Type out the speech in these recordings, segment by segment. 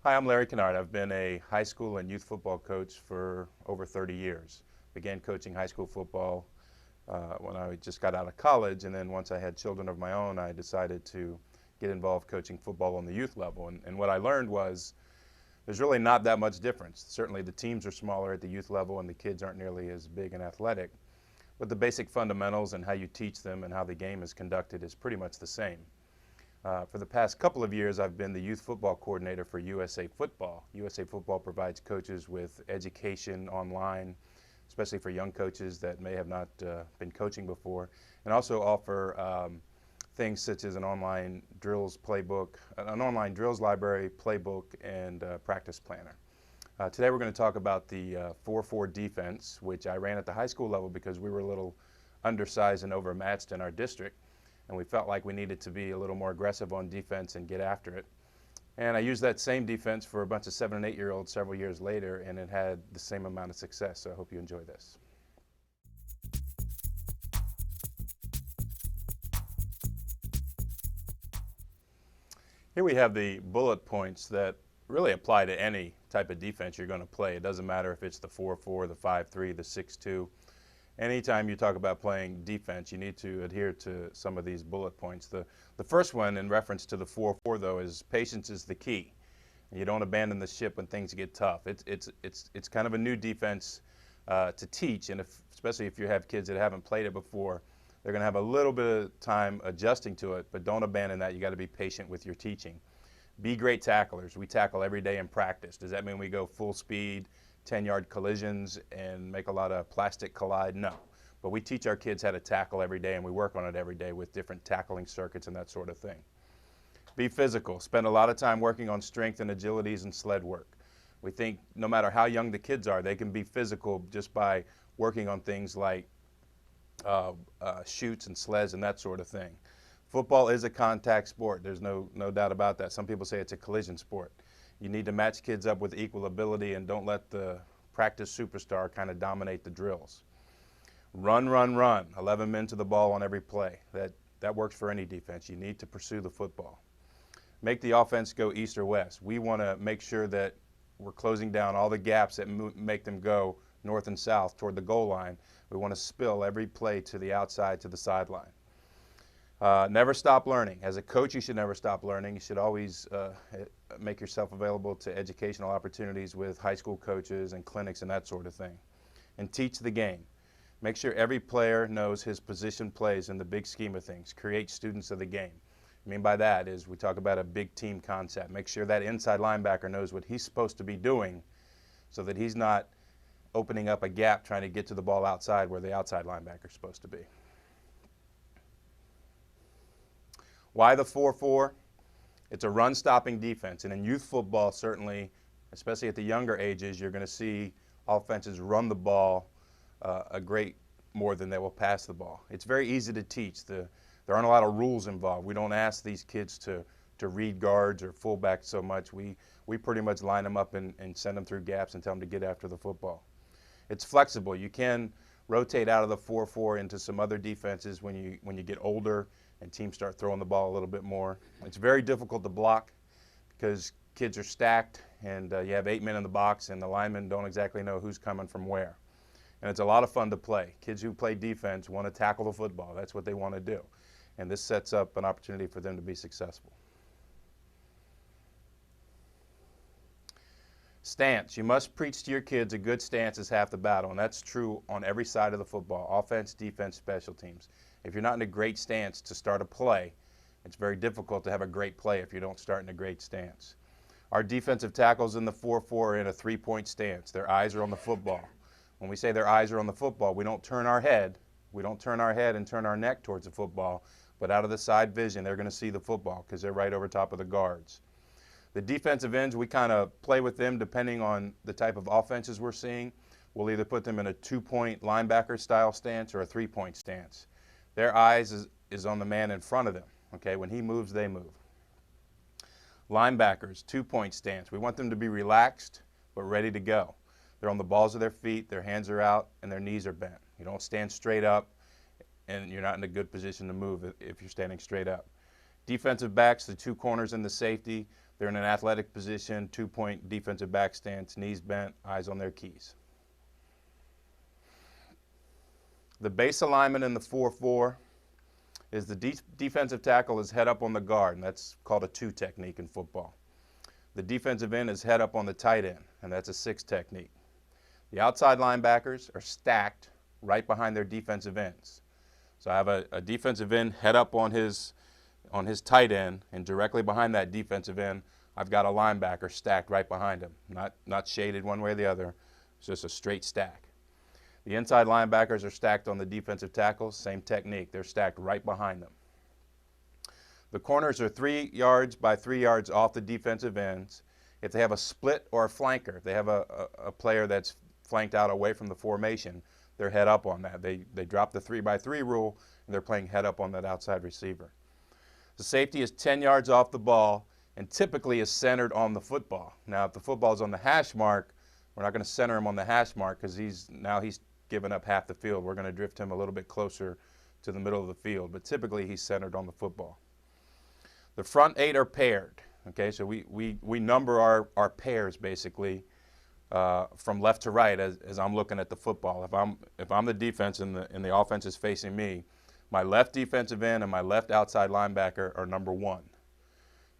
Hi, I'm Larry Kennard. I've been a high school and youth football coach for over 30 years. Began coaching high school football when I just got out of college, and then once I had children of my own, I decided to get involved coaching football on the youth level. And what I learned was there's really not that much difference. Certainly the teams are smaller at the youth level and the kids aren't nearly as big and athletic, but the basic fundamentals and how you teach them and how the game is conducted is pretty much the same. For the past couple of years, I've been the youth football coordinator for USA Football. USA Football provides coaches with education online, especially for young coaches that may have not been coaching before, and also offer things such as an online drills playbook, an online drills library, playbook, and practice planner. Today we're going to talk about the 4-4 defense, which I ran at the high school level because we were a little undersized and overmatched in our district, and we felt like we needed to be a little more aggressive on defense and get after it. And I used that same defense for a bunch of 7- and 8-year-olds several years later, and it had the same amount of success, so I hope you enjoy this. Here we have the bullet points that really apply to any type of defense you're going to play. It doesn't matter if it's the 4-4, the 5-3, the 6-2. Anytime you talk about playing defense, you need to adhere to some of these bullet points. The first one, in reference to the 4-4, though, is patience is the key. You don't abandon the ship when things get tough. It's kind of a new defense to teach, and especially if you have kids that haven't played it before, they're going to have a little bit of time adjusting to it, but don't abandon that. You got to be patient with your teaching. Be great tacklers. We tackle every day in practice. Does that mean we go full speed, 10-yard collisions and make a lot of plastic collide? No. But we teach our kids how to tackle every day, and we work on it every day with different tackling circuits and that sort of thing. Be physical. Spend a lot of time working on strength and agilities and sled work. We think no matter how young the kids are, they can be physical just by working on things like chutes and sleds and that sort of thing. Football is a contact sport. There's no doubt about that. Some people say it's a collision sport. You need to match kids up with equal ability and don't let the practice superstar kind of dominate the drills. Run, run, run. 11 men to the ball on every play. That works for any defense. You need to pursue the football. Make the offense go east or west. We want to make sure that we're closing down all the gaps that make them go north and south toward the goal line. We want to spill every play to the outside, to the sideline. Never stop learning. As a coach, you should never stop learning. You should always make yourself available to educational opportunities with high school coaches and clinics and that sort of thing. And teach the game. Make sure every player knows his position plays in the big scheme of things. Create students of the game. I mean by that is we talk about a big team concept. Make sure that inside linebacker knows what he's supposed to be doing so that he's not opening up a gap trying to get to the ball outside where the outside linebacker is supposed to be. Why the 4-4? It's a run-stopping defense, and in youth football, certainly, especially at the younger ages, you're going to see offenses run the ball a great more than they will pass the ball. It's very easy to teach. There aren't a lot of rules involved. We don't ask these kids to read guards or fullbacks so much. We pretty much line them up and send them through gaps and tell them to get after the football. It's flexible. You can rotate out of the 4-4 into some other defenses when you get older and teams start throwing the ball a little bit more. It's very difficult to block because kids are stacked and you have 8 men in the box and the linemen don't exactly know who's coming from where. And it's a lot of fun to play. Kids who play defense want to tackle the football. That's what they want to do. And this sets up an opportunity for them to be successful. Stance. You must preach to your kids a good stance is half the battle, and that's true on every side of the football, offense, defense, special teams. If you're not in a great stance to start a play, it's very difficult to have a great play if you don't start in a great stance. Our defensive tackles in the 4-4 are in a 3-point stance. Their eyes are on the football. When we say their eyes are on the football, we don't turn our head. We don't turn our head and turn our neck towards the football, but out of the side vision, they're going to see the football because they're right over top of the guards. The defensive ends, we kind of play with them depending on the type of offenses we're seeing. We'll either put them in a 2-point linebacker style stance or a 3-point stance. Their eyes is on the man in front of them. Okay, when he moves, they move. Linebackers, 2-point stance. We want them to be relaxed but ready to go. They're on the balls of their feet, their hands are out, and their knees are bent. You don't stand straight up, and you're not in a good position to move if you're standing straight up. Defensive backs, the two corners and the safety, they're in an athletic position, 2-point defensive back stance, knees bent, eyes on their keys. The base alignment in the 4-4 is the defensive tackle is head up on the guard, and that's called a 2 technique in football. The defensive end is head up on the tight end, and that's a 6 technique. The outside linebackers are stacked right behind their defensive ends. So I have a defensive end head up on his tight end, and directly behind that defensive end, I've got a linebacker stacked right behind him, not shaded one way or the other. It's just a straight stack. The inside linebackers are stacked on the defensive tackles, same technique. They're stacked right behind them. The corners are 3 yards by 3 yards off the defensive ends. If they have a split or a flanker, if they have a player that's flanked out away from the formation, they're head up on that. They drop the 3-by-3 rule, and they're playing head up on that outside receiver. The safety is 10 yards off the ball and typically is centered on the football. Now, if the football is on the hash mark, we're not going to center him on the hash mark because he's given up half the field. We're going to drift him a little bit closer to the middle of the field, but typically he's centered on the football. The front 8 are paired. Okay, so we number our pairs basically from left to right as I'm looking at the football. If I'm the defense and the offense is facing me, my left defensive end and my left outside linebacker are number 1.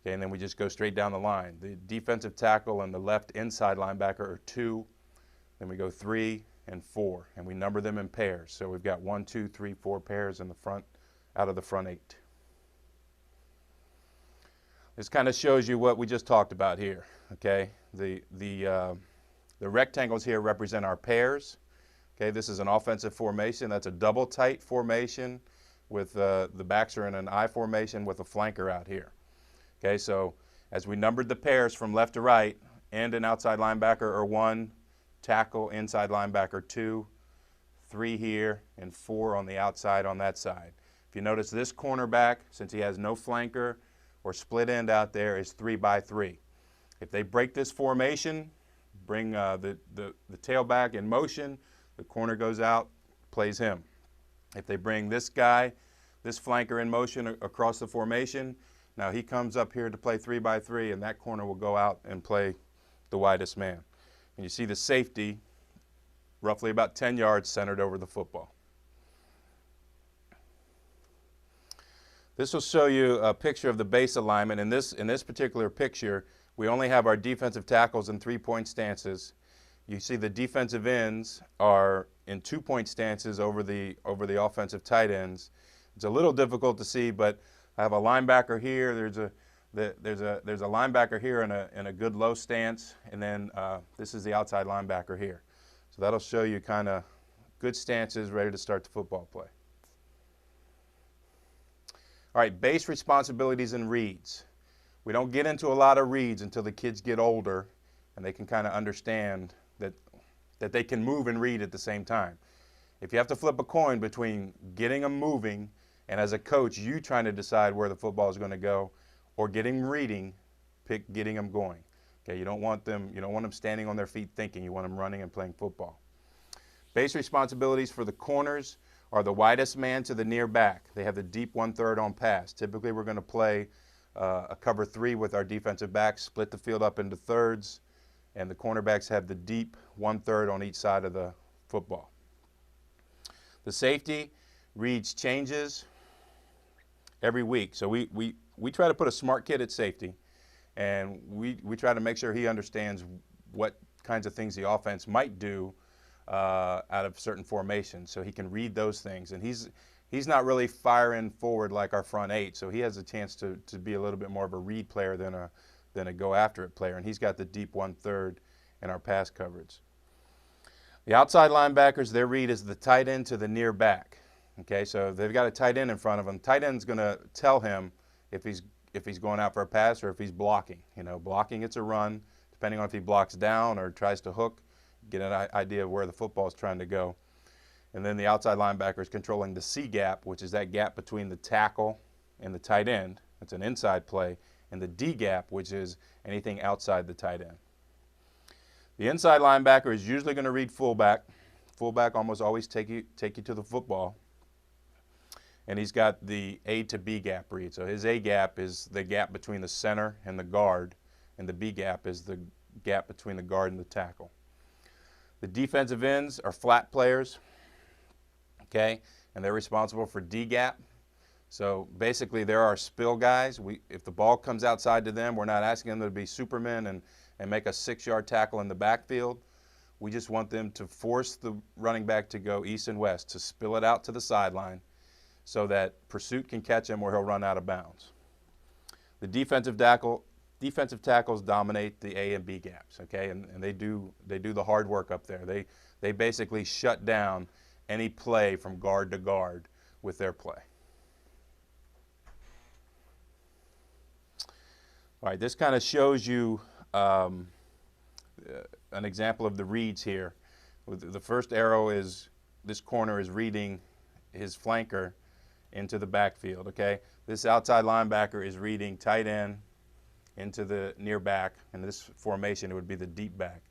Okay, and then we just go straight down the line. The defensive tackle and the left inside linebacker are 2. Then we go 3 and 4, and we number them in pairs. So we've got 1, 2, 3, 4 pairs in the front, out of the front 8. This kind of shows you what we just talked about here. Okay, the rectangles here represent our pairs. Okay, this is an offensive formation. That's a double tight formation with the backs are in an I formation with a flanker out here. Okay, so as we numbered the pairs from left to right, end and outside linebacker are 1, tackle, inside linebacker 2, 3 here, and 4 on the outside on that side. If you notice this cornerback, since he has no flanker or split end out there, is 3-by-3. If they break this formation, bring the tailback in motion, the corner goes out, plays him. If they bring this guy, this flanker in motion across the formation, now he comes up here to play 3-by-3, and that corner will go out and play the widest man. And you see the safety, roughly about 10 yards centered over the football. This will show you a picture of the base alignment. In this particular picture, we only have our defensive tackles in 3-point stances. You see the defensive ends are in 2-point stances over the offensive tight ends. It's a little difficult to see, but I have a linebacker here. There's a linebacker here in a good low stance, and then this is the outside linebacker here. So that'll show you kind of good stances ready to start the football play. All right, base responsibilities and reads. We don't get into a lot of reads until the kids get older and they can kind of understand that they can move and read at the same time. If you have to flip a coin between getting them moving and as a coach you trying to decide where the football is going to go, or getting reading, pick getting them going. Okay, you don't want them standing on their feet thinking. You want them running and playing football. Base responsibilities for the corners are the widest man to the near back. They have the deep 1/3 on pass. Typically we're going to play a cover 3 with our defensive backs, split the field up into thirds, and the cornerbacks have the deep 1/3 on each side of the football. The safety reads changes every week. So we try to put a smart kid at safety, and we try to make sure he understands what kinds of things the offense might do out of certain formations, so he can read those things. And he's not really firing forward like our front 8, so he has a chance to be a little bit more of a read player than a go after it player, and he's got the deep 1/3 in our pass coverage. The outside linebackers, their read is the tight end to the near back. Okay, so they've got a tight end in front of him. Tight end's going to tell him if he's going out for a pass or if he's blocking. Blocking, it's a run. Depending on if he blocks down or tries to hook, get an idea of where the football is trying to go. And then the outside linebacker is controlling the C gap, which is that gap between the tackle and the tight end. It's an inside play. And the D gap, which is anything outside the tight end. The inside linebacker is usually going to read fullback. Fullback almost always take you to the football. and he's got the A to B gap read. So his A gap is the gap between the center and the guard, and the B gap is the gap between the guard and the tackle. The defensive ends are flat players, okay, and they're responsible for D gap. So basically they're our spill guys. If the ball comes outside to them, we're not asking them to be Superman and make a 6-yard tackle in the backfield. We just want them to force the running back to go east and west, to spill it out to the sideline so that pursuit can catch him or he'll run out of bounds. The defensive tackles dominate the A and B gaps, okay, and they do the hard work up there. They basically shut down any play from guard to guard with their play. All right, this kind of shows you an example of the reads here. The first arrow is, this corner is reading his flanker into the backfield, okay? This outside linebacker is reading tight end into the near back. In this formation, it would be the deep back,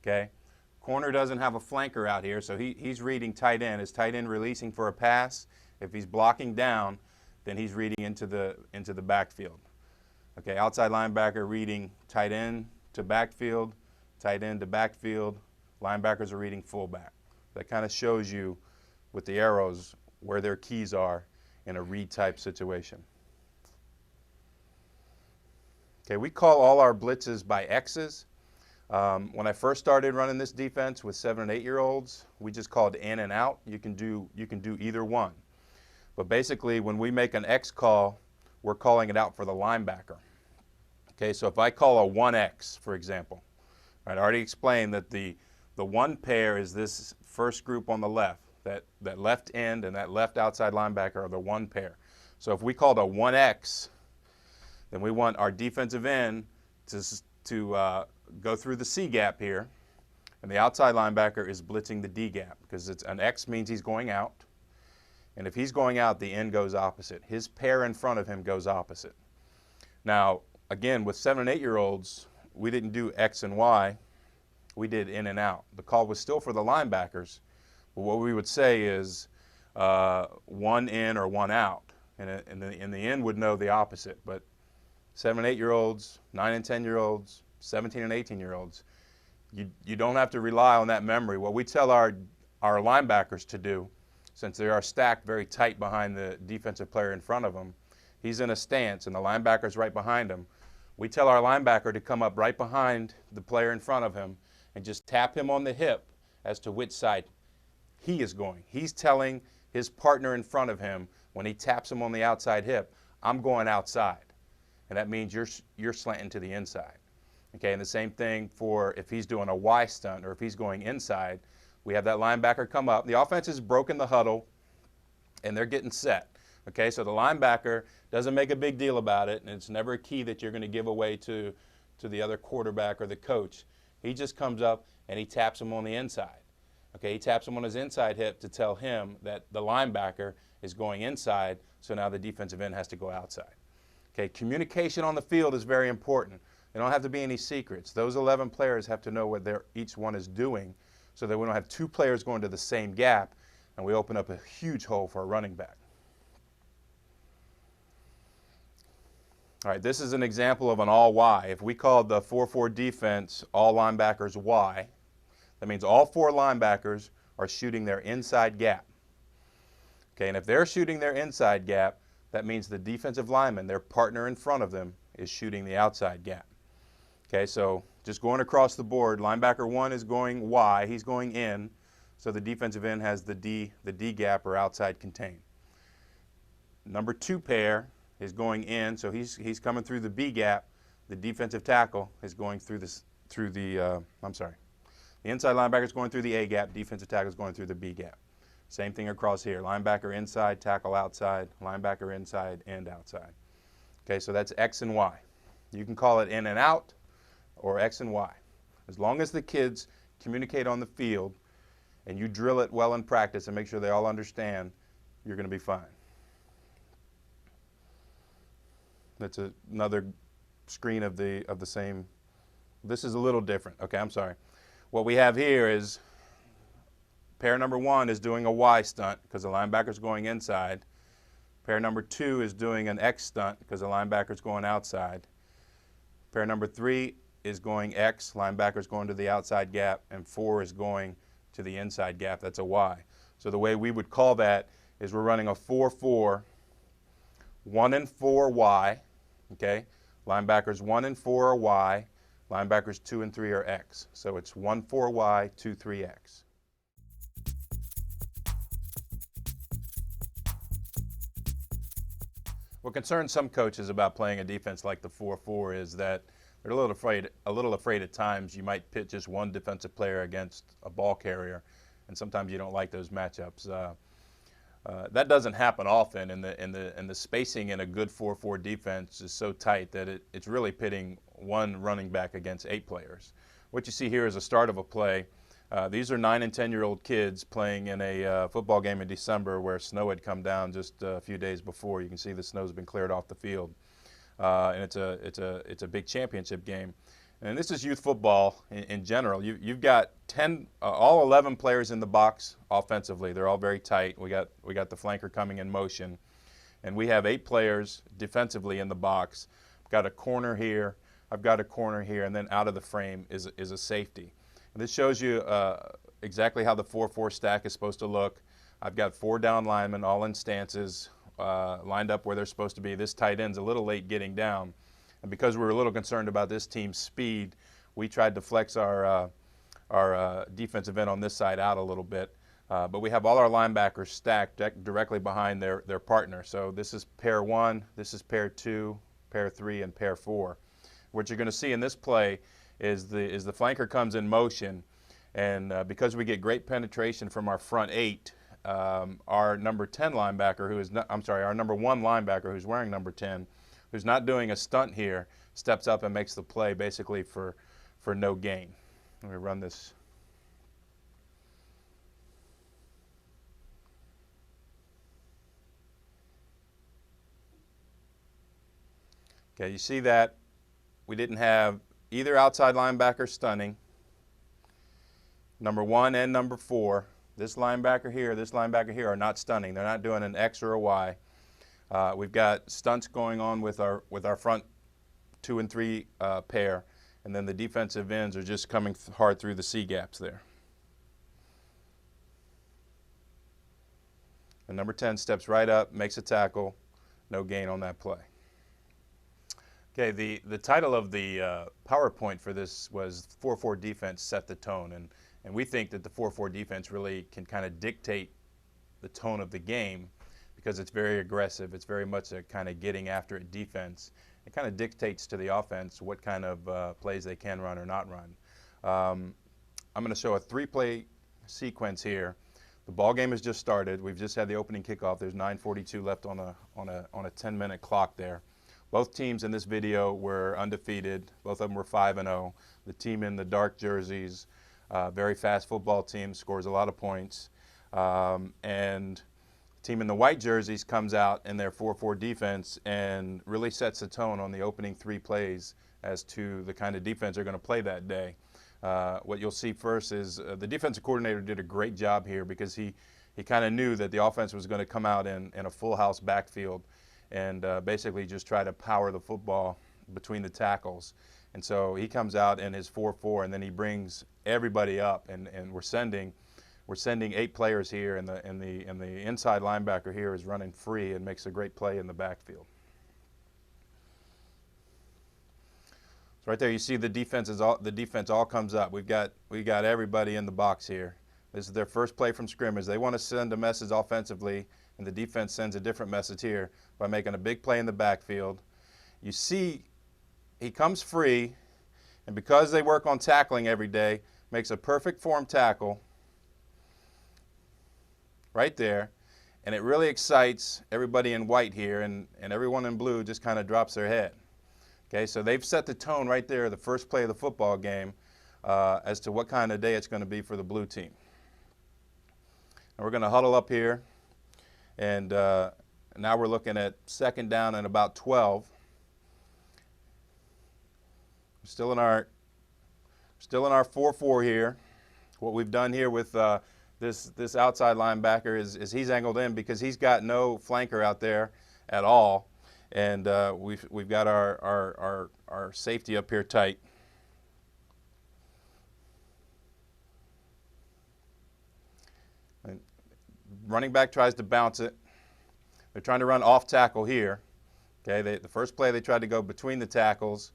okay? Corner doesn't have a flanker out here, so he's reading tight end. Is tight end releasing for a pass? If he's blocking down, then he's reading into the backfield. Okay, outside linebacker reading tight end to backfield, tight end to backfield. Linebackers are reading fullback. That kind of shows you with the arrows where their keys are in a read type situation. Okay, we call all our blitzes by X's. When I first started running this defense with 7- and 8-year-olds, we just called in and out. You can do either one. But basically, when we make an X call, we're calling it out for the linebacker. Okay, so if I call a 1X, for example, right, I already explained that the one pair is this first group on the left. That left end and that left outside linebacker are the one pair. So if we called a 1X, then we want our defensive end to go through the C gap here, and the outside linebacker is blitzing the D gap, because it's an X means he's going out, and if he's going out, the end goes opposite. His pair in front of him goes opposite. Now, again, with 7- and 8-year-olds, we didn't do X and Y, we did in and out. The call was still for the linebackers, but what we would say is one in or one out, and the end would know the opposite. But 7- and 8-year-olds, 9- and 10-year-olds, 17- and 18-year-olds, you don't have to rely on that memory. What we tell our linebackers to do, since they are stacked very tight behind the defensive player in front of them, he's in a stance and the linebacker's right behind him. We tell our linebacker to come up right behind the player in front of him and just tap him on the hip as to which side he is going. He's telling his partner in front of him, when he taps him on the outside hip, I'm going outside. And that means you're slanting to the inside. Okay, and the same thing for if he's doing a Y stunt or if he's going inside, we have that linebacker come up. The offense has broken the huddle and they're getting set. Okay, so the linebacker doesn't make a big deal about it, and it's never a key that you're going to give away to the other quarterback or the coach. He just comes up and he taps him on the inside. Okay, he taps him on his inside hip to tell him that the linebacker is going inside, so now the defensive end has to go outside. Okay, communication on the field is very important. There don't have to be any secrets. Those 11 players have to know what each one is doing, so that we don't have two players going to the same gap and we open up a huge hole for a running back. All right, this is an example of an all Y. If we called the 4-4 defense all linebackers Y, that means all 4 linebackers are shooting their inside gap. Okay, and if they're shooting their inside gap, that means the defensive lineman, their partner in front of them, is shooting the outside gap. Okay, so just going across the board, linebacker 1 is going Y, he's going in, so the defensive end has the D gap or outside contain. Number 2 pair is going in, so he's coming through the B gap. The defensive tackle is going through the inside linebacker is going through the A gap, defensive tackle is going through the B gap. Same thing across here, linebacker inside, tackle outside, linebacker inside, end outside. Okay, so that's X and Y. You can call it in and out or X and Y. As long as the kids communicate on the field and you drill it well in practice and make sure they all understand, you're going to be fine. That's another screen of the same. This is a little different. Okay, I'm sorry. What we have here is pair number 1 is doing a Y stunt because the linebacker's going inside. Pair number 2 is doing an X stunt because the linebacker's going outside. Pair number 3 is going X, linebacker's going to the outside gap, and 4 is going to the inside gap. That's a Y. So the way we would call that is we're running a 4-4, 1 and 4 Y, okay? Linebackers 1 and 4 are Y, linebackers 2 and 3 are X. So it's 1-4 Y, 2-3 X. What concerns some coaches about playing a defense like the 4-4 is that they're a little afraid at times you might pit just one defensive player against a ball carrier, and sometimes you don't like those matchups. That doesn't happen often, and the spacing in a good 4-4 defense is so tight that it's really pitting one running back against 8 players. What you see here is a start of a play. These are 9 and 10-year-old kids playing in a football game in December where snow had come down just a few days before. You can see the snow's been cleared off the field, and it's a big championship game. And this is youth football in general. You've got all 11 players in the box offensively. They're all very tight. We got the flanker coming in motion, and we have 8 players defensively in the box. I've got a corner here. I've got a corner here, and then out of the frame is a safety. And this shows you exactly how the 4-4 stack is supposed to look. I've got 4 down linemen all in stances, lined up where they're supposed to be. This tight end's a little late getting down. And because we were a little concerned about this team's speed, we tried to flex our defensive end on this side out a little bit. But we have all our linebackers stacked directly behind their partner. So this is pair 1, this is pair 2, pair 3, and pair 4. What you're going to see in this play is the flanker comes in motion, and because we get great penetration from our front 8, our number 10 linebacker our number 1 linebacker who's wearing number 10, who's not doing a stunt here, steps up and makes the play basically for no gain. Let me run this. Okay, you see that we didn't have either outside linebacker stunning, number 1 and number 4. This linebacker here are not stunning. They're not doing an X or a Y. We've got stunts going on with our front 2 and 3 pair, and then the defensive ends are just coming hard through the C gaps there. And number 10 steps right up, makes a tackle, no gain on that play. Okay, the title of the PowerPoint for this was 4-4 defense set the tone, and we think that the 4-4 defense really can kind of dictate the tone of the game because it's very aggressive. It's very much a kind of getting after it defense. It kind of dictates to the offense what kind of plays they can run or not run. I'm going to show a 3-play sequence here. The ball game has just started. We've just had the opening kickoff. There's 9:42 left on a 10-minute clock there. Both teams in this video were undefeated. Both of them were 5-0. The team in the dark jerseys, very fast football team, scores a lot of points. And the team in the white jerseys comes out in their 4-4 defense and really sets the tone on the opening 3 plays as to the kind of defense they're going to play that day. What you'll see first is the defensive coordinator did a great job here because he kind of knew that the offense was going to come out in a full house backfield and basically just try to power the football between the tackles. And so he comes out in his 4-4, and then he brings everybody up, and we're sending 8 players here, and the inside linebacker here is running free and makes a great play in the backfield. So right there, you see the defense all comes up. We got everybody in the box here. This is their first play from scrimmage. They want to send a message offensively, and the defense sends a different message here by making a big play in the backfield. You see he comes free, and because they work on tackling every day, makes a perfect form tackle right there, and it really excites everybody in white here, and everyone in blue just kind of drops their head. Okay, so they've set the tone right there, the first play of the football game, as to what kind of day it's going to be for the blue team. And we're going to huddle up here, and now we're looking at 2nd down and about 12. Still in our 4-4 here. What we've done here with This outside linebacker is he's angled in because he's got no flanker out there at all, and we've got our safety up here tight. And running back tries to bounce it. They're trying to run off tackle here. Okay, the first play they tried to go between the tackles,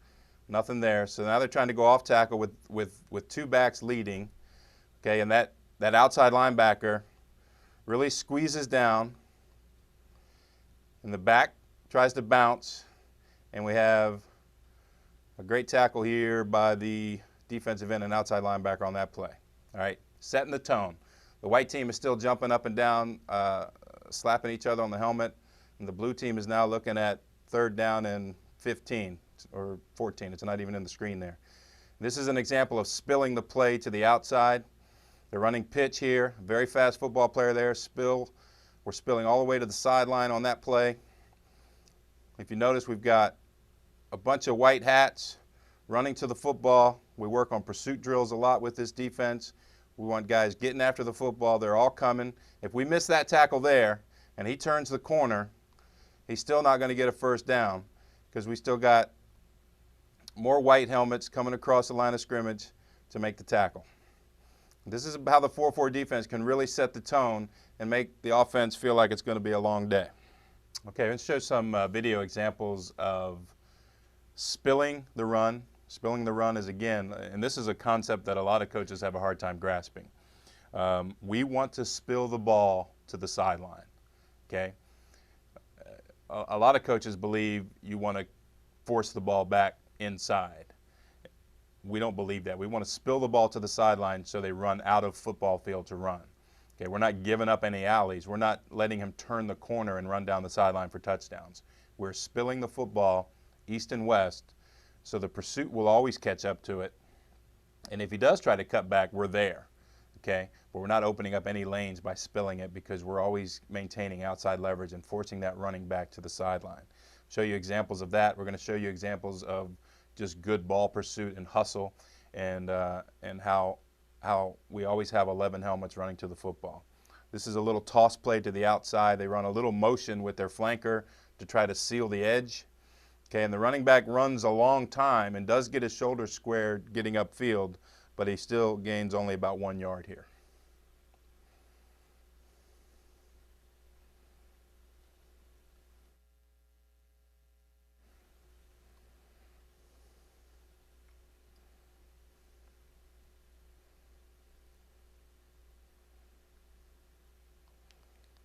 nothing there. So now they're trying to go off tackle with two backs leading. Okay, and that outside linebacker really squeezes down, and the back tries to bounce, and we have a great tackle here by the defensive end and outside linebacker on that play. All right, setting the tone. The white team is still jumping up and down, slapping each other on the helmet, and the blue team is now looking at 3rd down and 15 or 14. It's not even in the screen there. This is an example of spilling the play to the outside. They're running pitch here. Very fast football player there. We're spilling all the way to the sideline on that play. If you notice, we've got a bunch of white hats running to the football. We work on pursuit drills a lot with this defense. We want guys getting after the football. They're all coming. If we miss that tackle there and he turns the corner, he's still not going to get a 1st down because we still got more white helmets coming across the line of scrimmage to make the tackle. This is how the 4-4 defense can really set the tone and make the offense feel like it's going to be a long day. Okay, let's show some video examples of spilling the run. Spilling the run is, again, and this is a concept that a lot of coaches have a hard time grasping. We want to spill the ball to the sideline, okay? A lot of coaches believe you want to force the ball back inside. We don't believe that. We want to spill the ball to the sideline so they run out of football field to run. Okay, we're not giving up any alleys. We're not letting him turn the corner and run down the sideline for touchdowns. We're spilling the football east and west so the pursuit will always catch up to it. And if he does try to cut back, we're there. Okay, but we're not opening up any lanes by spilling it because we're always maintaining outside leverage and forcing that running back to the sideline. Show you examples of that. We're going to show you examples of just good ball pursuit and hustle, and how we always have 11 helmets running to the football. This is a little toss play to the outside. They run a little motion with their flanker to try to seal the edge. Okay, and the running back runs a long time and does get his shoulders squared getting upfield, but he still gains only about 1 yard here.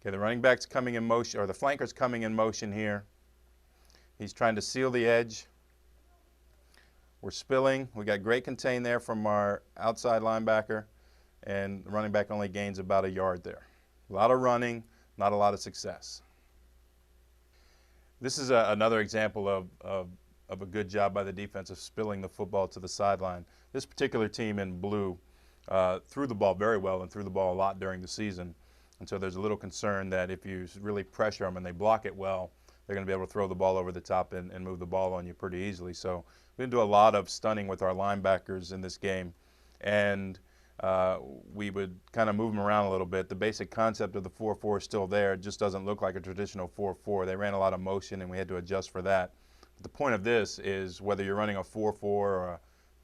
Okay, the running back's coming in motion, or the flanker's coming in motion here. He's trying to seal the edge. We're spilling. We got great contain there from our outside linebacker, and the running back only gains about 1 yard there. A lot of running, not a lot of success. This is another example of a good job by the defense of spilling the football to the sideline. This particular team in blue threw the ball very well and threw the ball a lot during the season. And so there's a little concern that if you really pressure them and they block it well, they're going to be able to throw the ball over the top and move the ball on you pretty easily. So we didn't do a lot of stunning with our linebackers in this game. And we would kind of move them around a little bit. The basic concept of the 4-4 is still there. It just doesn't look like a traditional 4-4. They ran a lot of motion, and we had to adjust for that. But the point of this is whether you're running a 4-4 or a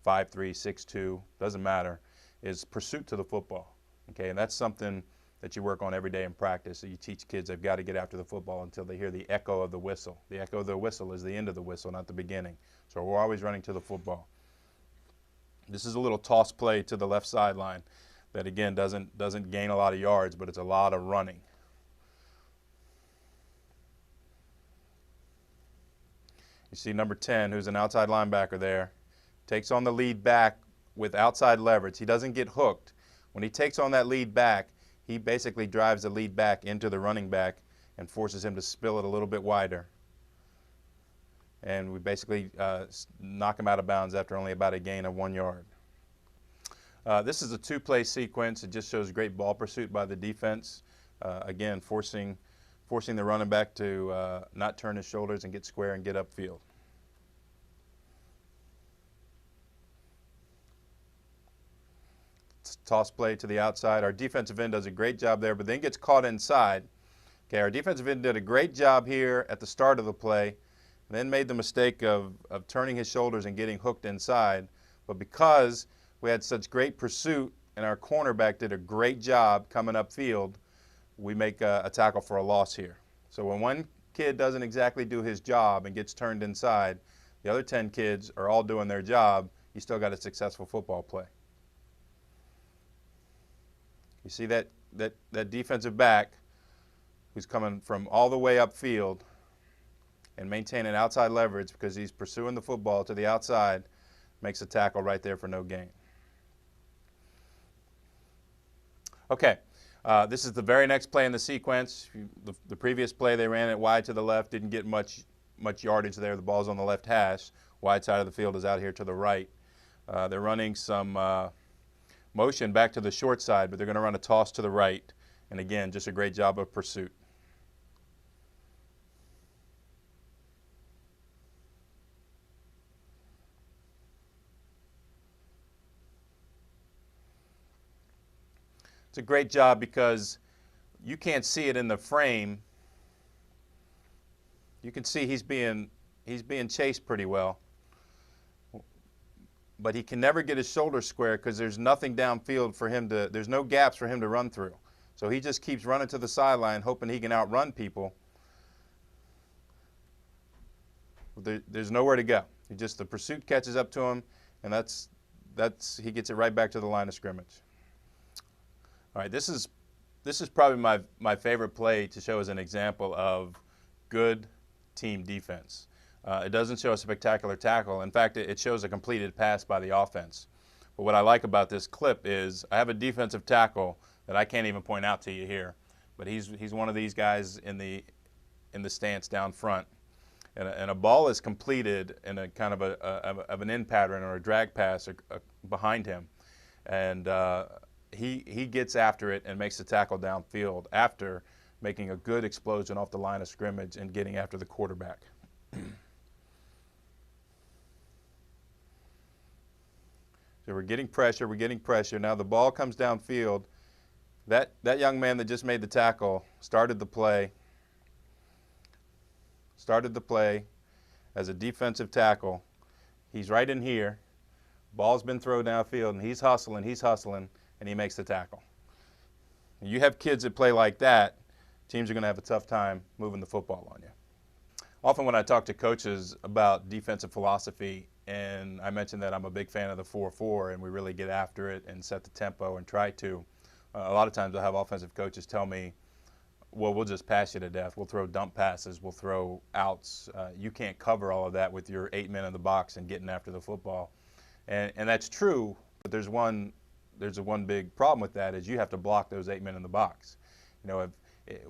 5-3, 6-2, doesn't matter, is pursuit to the football. Okay, and that's something that you work on every day in practice. So you teach kids they've got to get after the football until they hear the echo of the whistle. The echo of the whistle is the end of the whistle, not the beginning. So we're always running to the football. This is a little toss play to the left sideline that, again, doesn't gain a lot of yards, but it's a lot of running. You see number 10, who's an outside linebacker there, takes on the lead back with outside leverage. He doesn't get hooked. When he takes on that lead back, he basically drives the lead back into the running back and forces him to spill it a little bit wider. And we basically knock him out of bounds after only about a gain of 1 yard. This is a two-play sequence. It just shows great ball pursuit by the defense. Again, forcing the running back to not turn his shoulders and get square and get upfield. toss play to the outside. Our defensive end does a great job there, but then gets caught inside. Okay, our defensive end did a great job here at the start of the play, then made the mistake of turning his shoulders and getting hooked inside. But because we had such great pursuit and our cornerback did a great job coming upfield, we make a tackle for a loss here. So when one kid doesn't exactly do his job and gets turned inside, the other 10 kids are all doing their job, you still got a successful football play. You see that defensive back who's coming from all the way upfield and maintaining outside leverage because he's pursuing the football to the outside, makes a tackle right there for no gain. Okay, this is the very next play in the sequence. The previous play, they ran it wide to the left, didn't get much yardage there. The ball's on the left hash. Wide side of the field is out here to the right. They're running some motion back to the short side, but they're going to run a toss to the right. And again, just a great job of pursuit. It's a great job because you can't see it in the frame. You can see he's being chased pretty well, but he can never get his shoulders square because there's nothing downfield for him to, there's no gaps for him to run through. So he just keeps running to the sideline hoping he can outrun people. There's nowhere to go. The pursuit catches up to him, and he gets it right back to the line of scrimmage. All right, this is probably my favorite play to show as an example of good team defense. It doesn't show a spectacular tackle. In fact, it shows a completed pass by the offense. But what I like about this clip is I have a defensive tackle that I can't even point out to you here, but he's one of these guys in the stance down front, and a ball is completed in a kind of an in pattern or a drag pass behind him, and he gets after it and makes the tackle downfield after making a good explosion off the line of scrimmage and getting after the quarterback. So we're getting pressure. Now the ball comes downfield. That young man that just made the tackle started the play as a defensive tackle. He's right in here. Ball's been thrown downfield, and he's hustling, and he makes the tackle. And you have kids that play like that, teams are going to have a tough time moving the football on you. Often when I talk to coaches about defensive philosophy, and I mention that I'm a big fan of the 4-4 and we really get after it and set the tempo and try to, a lot of times I'll have offensive coaches tell me, well, we'll just pass you to death. We'll throw dump passes. We'll throw outs. You can't cover all of that with your 8 men in the box and getting after the football. And that's true, but there's one big problem with that is you have to block those 8 men in the box. You know,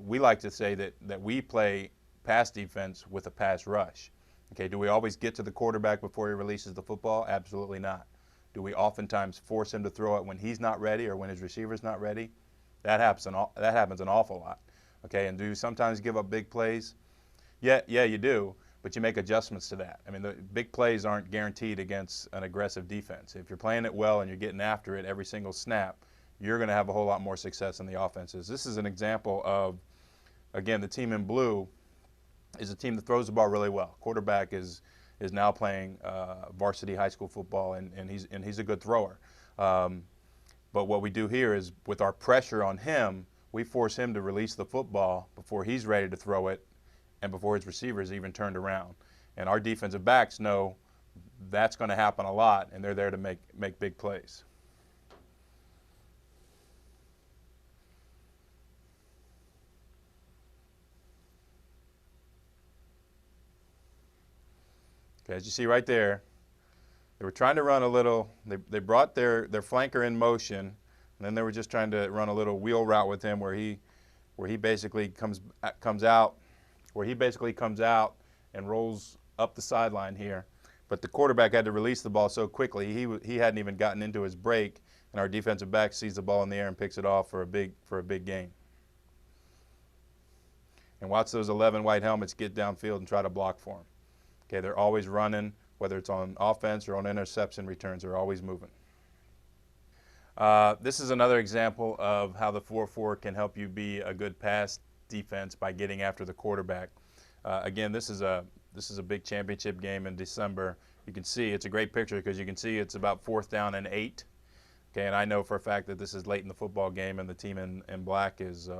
we like to say that we play pass defense with a pass rush. Okay, do we always get to the quarterback before he releases the football? Absolutely not. Do we oftentimes force him to throw it when he's not ready or when his receiver's not ready? That happens an awful lot. Okay, and do you sometimes give up big plays? Yeah, you do, but you make adjustments to that. I mean, the big plays aren't guaranteed against an aggressive defense. If you're playing it well and you're getting after it every single snap, you're going to have a whole lot more success in the offenses. This is an example of, again, the team in blue is a team that throws the ball really well. Quarterback is now playing varsity high school football, and he's a good thrower. But what we do here is with our pressure on him, we force him to release the football before he's ready to throw it and before his receivers even turned around. And our defensive backs know that's going to happen a lot, and they're there to make big plays. Okay, as you see right there, they were trying to run a little, they brought their flanker in motion, and then they were just trying to run a little wheel route with him where he basically comes out and rolls up the sideline here. But the quarterback had to release the ball so quickly, he hadn't even gotten into his break, and our defensive back sees the ball in the air and picks it off for a big gain. And watch those 11 white helmets get downfield and try to block for him. Okay, they're always running, whether it's on offense or on interception returns, they're always moving. This is another example of how the 4-4 can help you be a good pass defense by getting after the quarterback. Again, this is a big championship game in December. You can see it's a great picture because you can see it's about 4th down and 8. Okay, and I know for a fact that this is late in the football game, and the team in black is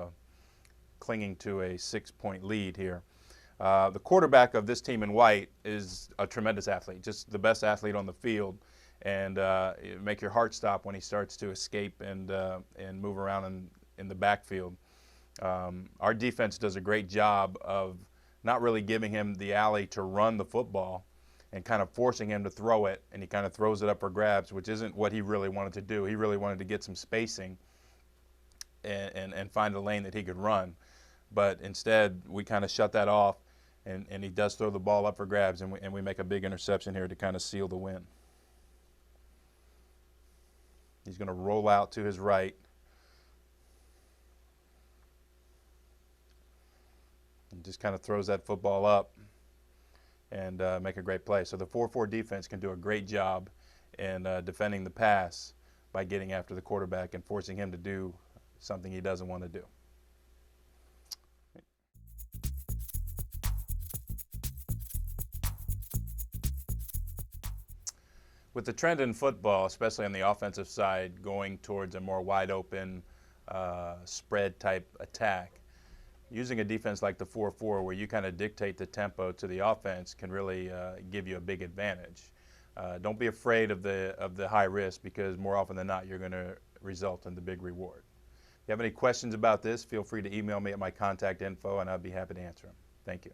clinging to a 6-point lead here. The quarterback of this team in white is a tremendous athlete, just the best athlete on the field, and make your heart stop when he starts to escape and move around in the backfield. Our defense does a great job of not really giving him the alley to run the football and kind of forcing him to throw it, and he kind of throws it up for grabs, which isn't what he really wanted to do. He really wanted to get some spacing and find a lane that he could run. But instead, we kind of shut that off, and he does throw the ball up for grabs, and we make a big interception here to kind of seal the win. He's going to roll out to his right. And just kind of throws that football up and make a great play. So the 4-4 defense can do a great job in defending the pass by getting after the quarterback and forcing him to do something he doesn't want to do. With the trend in football, especially on the offensive side, going towards a more wide open spread type attack, using a defense like the 4-4 where you kind of dictate the tempo to the offense can really give you a big advantage. Don't be afraid of the high risk, because more often than not you're going to result in the big reward. If you have any questions about this, feel free to email me at my contact info, and I'd be happy to answer them. Thank you.